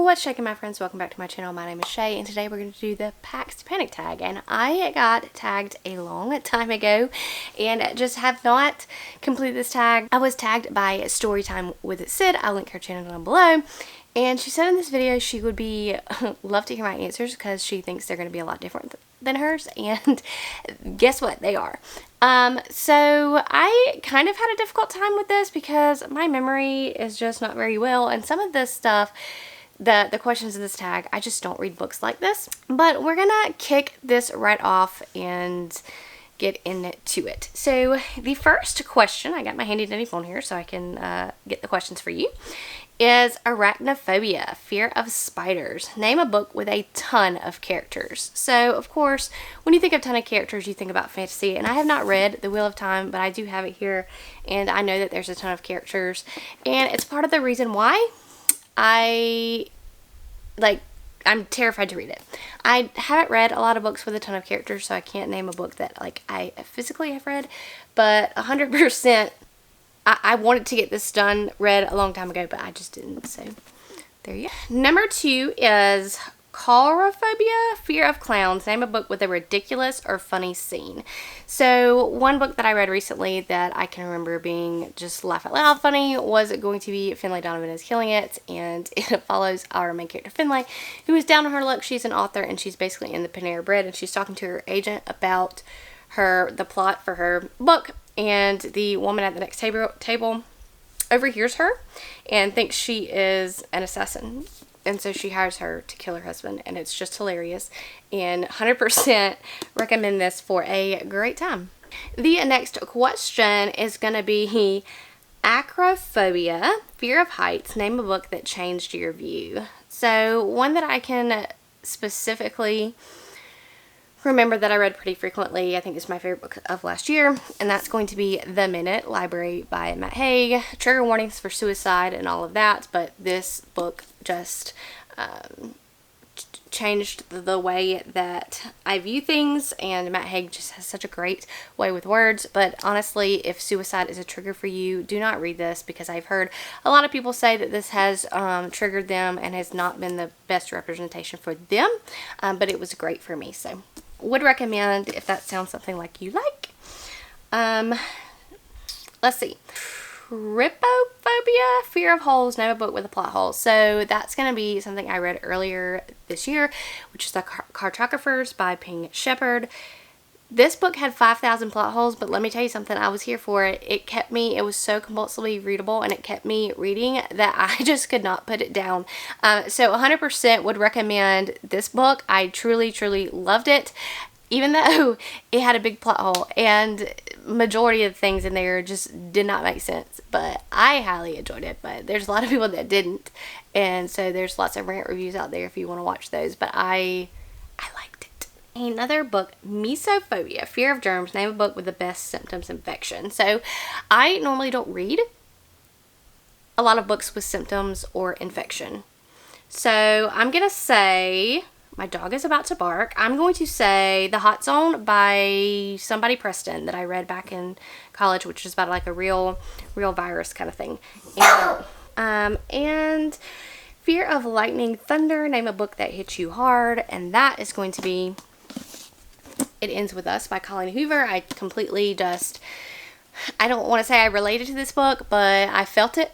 What's shaking, my friends? Welcome back to my channel. My name is Shay, and today we're going to do the Pax Panic Tag. And I got tagged a long time ago and just have not completed this tag. I was tagged by Storytime with Sid. I'll link her channel down below. And she said in this video she would be love to hear my answers because she thinks they're going to be a lot different than hers. And guess what? They are. So I kind of had a difficult time with this because my memory is just not very well. And some of this stuff, the questions in this tag, I just don't read books like this. But we're gonna kick this right off and get into it. So the first question, I got my handy dandy phone here so I can get the questions for you, is Arachnophobia, fear of spiders. Name a book with a ton of characters. So of course, when you think of ton of characters, you think about fantasy, and I have not read The Wheel of Time, but I do have it here, and I know that there's a ton of characters, and it's part of the reason why I'm terrified to read it. I haven't read a lot of books with a ton of characters, so I can't name a book that I physically have read, but 100% I wanted to get this read a long time ago, but I just didn't, so there you go. Number 2 is Coulrophobia, fear of clowns. Name a book with a ridiculous or funny scene. So one book that I read recently that I can remember being just laugh out loud funny was going to be Finlay Donovan is Killing It, and it follows our main character Finlay, who is down on her luck. She's an author, and she's basically in the Panera Bread, and she's talking to her agent about the plot for her book, and the woman at the next table overhears her and thinks she is an assassin. And so she hires her to kill her husband, and it's just hilarious. And 100% recommend this for a great time. The next question is going to be Acrophobia, fear of heights. Name a book that changed your view. So one that I can specifically remember that I read pretty frequently, I think it's my favorite book of last year, and that's going to be The Minute Library by Matt Haig. Trigger warnings for suicide and all of that, but this book just changed the way that I view things, and Matt Haig just has such a great way with words. But honestly, if suicide is a trigger for you, do not read this, because I've heard a lot of people say that this has triggered them and has not been the best representation for them, but it was great for me, so would recommend if that sounds something like you like. Let's see. Trypophobia, fear of holes. Name a book with a plot hole. So that's going to be something I read earlier this year, which is The Cartographers by Ping Shepherd. This book had 5,000 plot holes, but let me tell you something, I was here for it. It was so compulsively readable, and it kept me reading that I just could not put it down. So 100% would recommend this book. I truly, truly loved it, even though it had a big plot hole, and majority of things in there just did not make sense. But I highly enjoyed it, but there's a lot of people that didn't, and so there's lots of rant reviews out there if you want to watch those, but I liked it. Another book, Mysophobia, fear of germs. Name a book with the best symptoms infection. So I normally don't read a lot of books with symptoms or infection. So I'm going to say, my dog is about to bark, I'm going to say The Hot Zone by somebody Preston that I read back in college, which is about like a real virus kind of thing. And fear of lightning thunder. Name a book that hits you hard, and that is going to be It Ends With Us by Colleen Hoover. I completely I don't want to say I related to this book, but I felt it.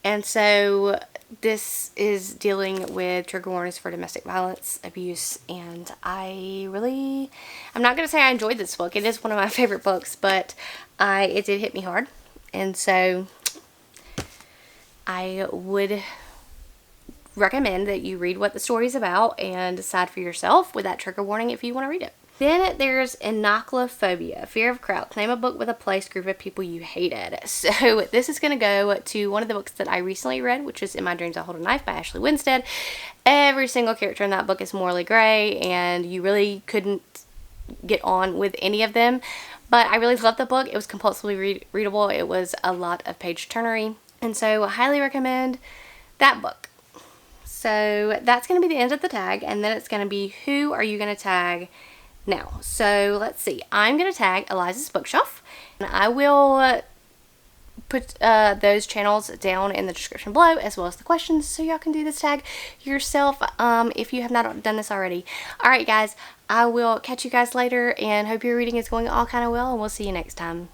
And so this is dealing with trigger warnings for domestic violence, abuse, and I'm not going to say I enjoyed this book. It is one of my favorite books, but it did hit me hard. And so I would recommend that you read what the story is about and decide for yourself with that trigger warning if you want to read it. Then there's Enochlophobia, fear of crowds. Name a book with a place, group of people you hated. So this is going to go to one of the books that I recently read, which is In My Dreams I Hold a Knife by Ashley Winstead. Every single character in that book is morally gray, and you really couldn't get on with any of them. But I really loved the book. It was compulsively readable. It was a lot of page turnery, and so I highly recommend that book. So that's going to be the end of the tag, and then it's going to be who are you going to tag now. So let's see. I'm going to tag Eliza's Bookshelf, and I will put those channels down in the description below, as well as the questions, so y'all can do this tag yourself if you have not done this already. Alright guys, I will catch you guys later, and hope your reading is going all kind of well, and we'll see you next time.